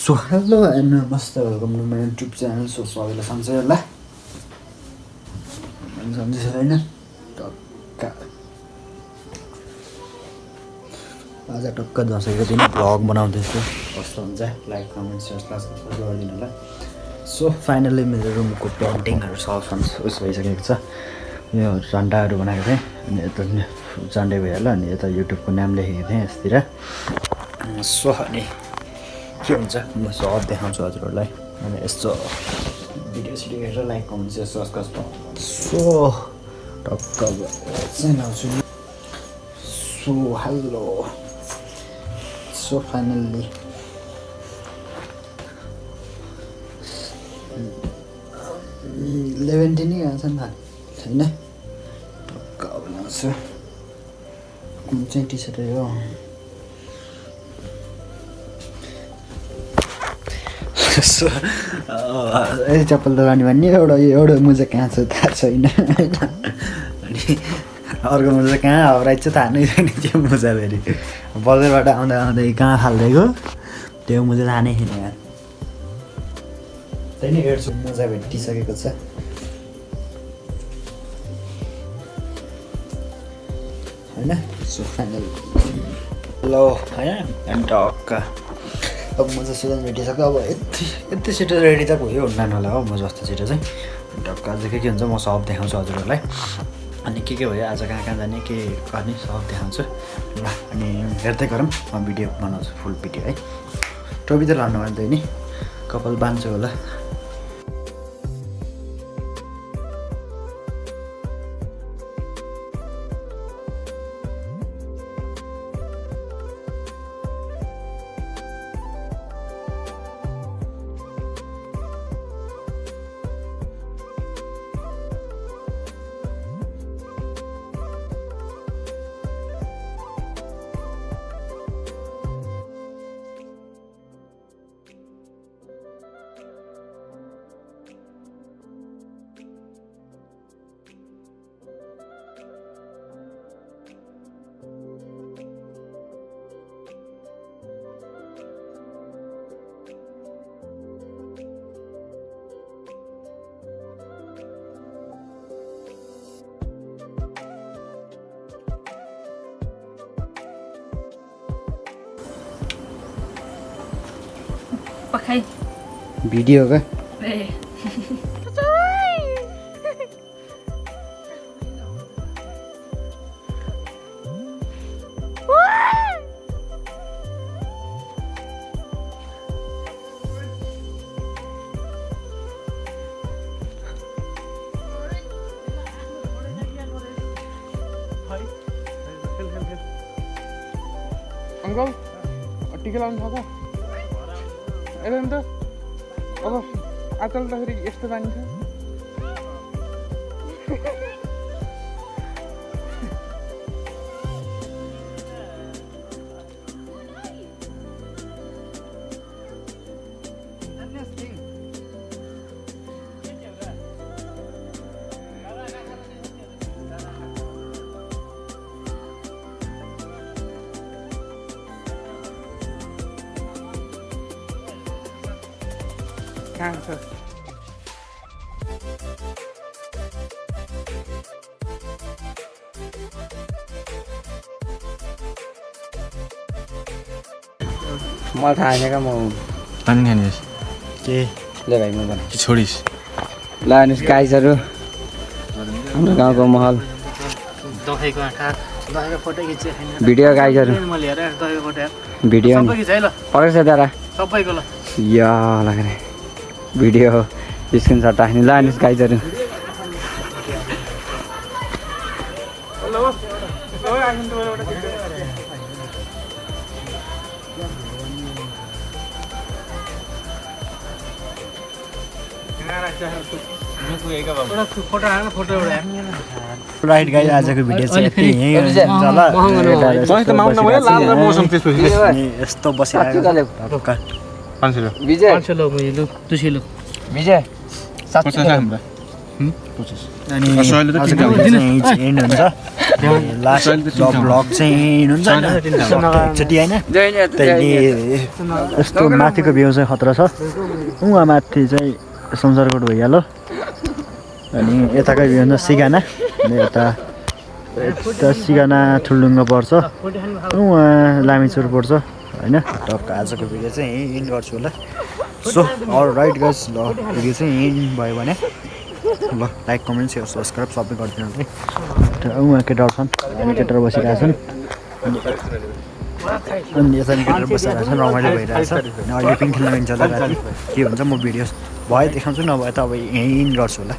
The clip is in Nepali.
सो हेलो एन्ड नमस्ते welcome to my YouTube channel. So सबैलाई सन्चै होला, सन्चै छैन टक्क आज टक्क दसैँको दिन भ्लग बनाउँदैछु। कस्तो हुन्छ लाइक कमेन्ट सेयर सब्सक्राइब गरिदिनु होला। सो फाइनली मेरो रुमको पेन्टिङहरू सल्सन्स उस भइसकेको छ। यो झन्डाहरू बनाएको थिएँ अनि यता झन्डै भयो होला। अनि यता युट्युबको नाम लेखेको थिएँ यसतिर। सो अनि के हुन्छ म सब देखाउँछु हजुरहरूलाई। अनि यस्तो भिडियो सिडियो हेरेर like comment share subscribe so टक्क चाहिँ लाउँछु नि। सो हेलो सो फाइनल्ली लेभेन्टिनै गएको छ नि होइन। टक्क बनाउँछु। कुन चाहिँ टी सर्ट हो चप्पल दोकानी भन्ने एउटा मुजा कहाँ छ थाहा छैन होइन। अनि अर्को मुजा कहाँ हराइछ थाहा नै छैन। त्यो मुजा फेरि बजारबाट आउँदा आउँदै कहाँ फालिदिएको त्यो मुजा थाहा नै छैन यार। त्यही नै हेर्छु मुजा भेटिसकेको छ होइन। सो फाइनल ल होइन टक्क अब म चाहिँ सिजन भेटिसक्यो। अब यति छिटो रेडी त भयो हुन्न होला हो म जस्तो छिटो चाहिँ। टक्क अझ के हुन्छ म सब देखाउँछु हजुरहरूलाई। अनि के भयो आज कहाँ कहाँ जाने के गर्ने सब देखाउँछु ल। अनि हेर्दै गरौँ म भिडियो बनाउँछु फुल भिडियो है। टोपी त लानु पर्दैन नि कपाल बान्छु होला। Pakai भिडियो क्या अंकल टिका लाउनु थाहा छ यता त अब आज चल्दाखेरि यस्तो जान्छ। कहाँ छ मलाई थाहा छैन क्या। म पानी खानेस् के ले भाइ म भन कि छोडिस् ल हेर्नुहोस् गाइजहरू हाम्रो गाउँको महल दहीको आँखा दहीको फोटो खिच्यो भिडियो गाइजहरू म लिएर दहीको फोटो भिडियो सबै खिच है ल परेछ तारा सबैको ल या लाग्ने भिडियो स्क्रिनसट राख्ने ल हेर्नुहोस् गाइजहरू। राइट गाइज आजको भिडियो चाहिँ यति यहीँ हुन्छ ल। यस्तो बसिरहेको विजय विजय अनि आजको भिडियो चाहिँ यहीँ एन्ड हुन्छ। लास्ट ब्लग चाहिँ हुन्छ एकचोटि होइन त्यहाँदेखि यस्तो माथिको भ्यू चाहिँ खतरा छ उहाँ माथि चाहिँ संसारकोट भइहाल्यो अनि यताकै भ्यू हुन्छ सिगाना अनि यता सिगाना ठुलडुङ्गा पर्छ उहाँ लामेचुर पर्छ होइन टक्क आजको भिडियो चाहिँ यहीँ इन्ड गर्छु होला सो अलराइट गाइस ल भिडियो चाहिँ यहीँ भयो भने ल लाइक कमेन्ट सेयर सब्सक्राइब सबै गरिदिनु है उहाँ केटाहरू छन् अनि केटाहरू बसिरहेको छन् अनि यता केटाहरू बसिरहेको छन् रमाइलो भइरहेछ अनि अहिले पिङ खेल्न गइन्छ होला राति के हुन्छ म भिडियोस भयो देखाउँछु नभए त अब यहीँ गर्छु होला